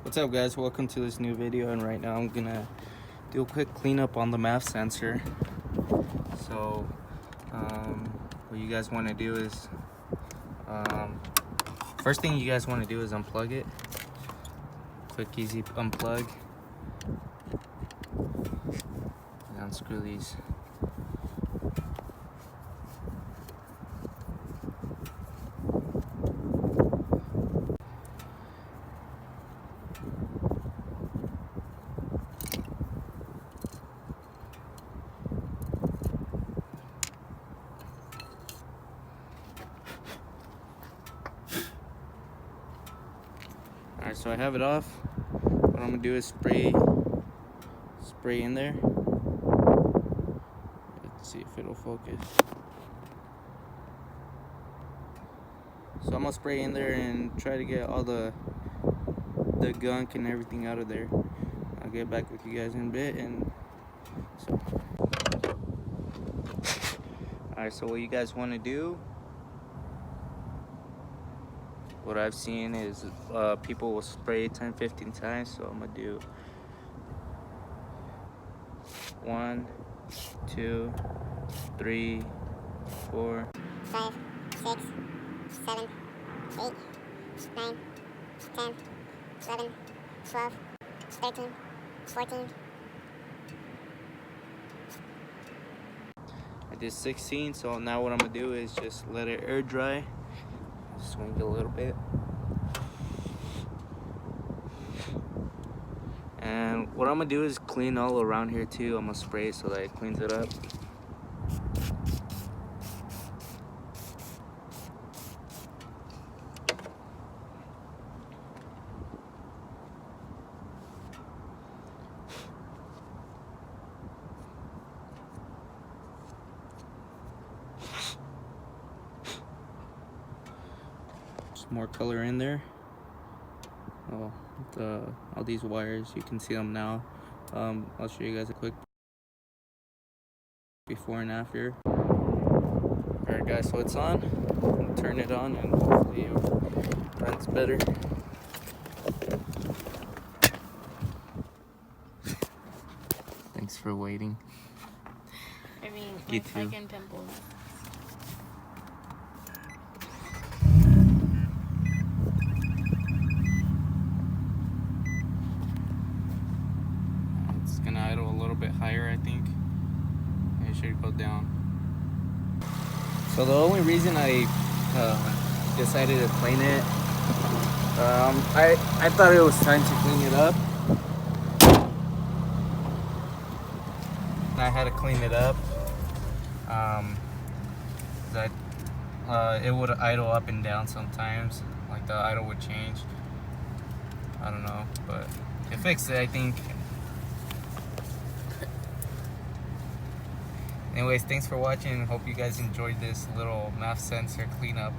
What's up guys, welcome to this new video, and right now I'm gonna do a quick cleanup on the MAF sensor. So what you guys want to do is first thing you guys want to do is unplug it. Quick easy unplug and unscrew these. Alright, so I have it off. What I'm gonna do is spray in there. Let's see if it'll focus. So I'm gonna spray in there and try to get all the gunk and everything out of there. I'll get back with you guys in a bit. And so alright, so what you guys want to do, what I've seen is people will spray 10-15 times, so I'm gonna do 1, 2, 3, 4, 5, 6, 7, 8, 9, 10, 11, 12, 13, 14. I did 16, so now what I'm gonna do is just let it air dry. Swing it a little bit, and what I'm gonna do is clean all around here too. I'm gonna spray it so that it cleans it up. More color in there. All these wires, you can see them now. I'll show you guys a quick before and after. Alright guys, so it's on. I'll turn it on and hopefully it runs better. Thanks for waiting. I mean, You my too. fucking pimples. Gonna idle a little bit higher, I think, and it should go down. So the only reason I decided to clean it, I thought it was time to clean it up. I had to clean it up. It would idle up and down sometimes, like the idle would change. I don't know, but it fixed it, I think. Anyways, thanks for watching. Hope you guys enjoyed this little MAF sensor cleanup.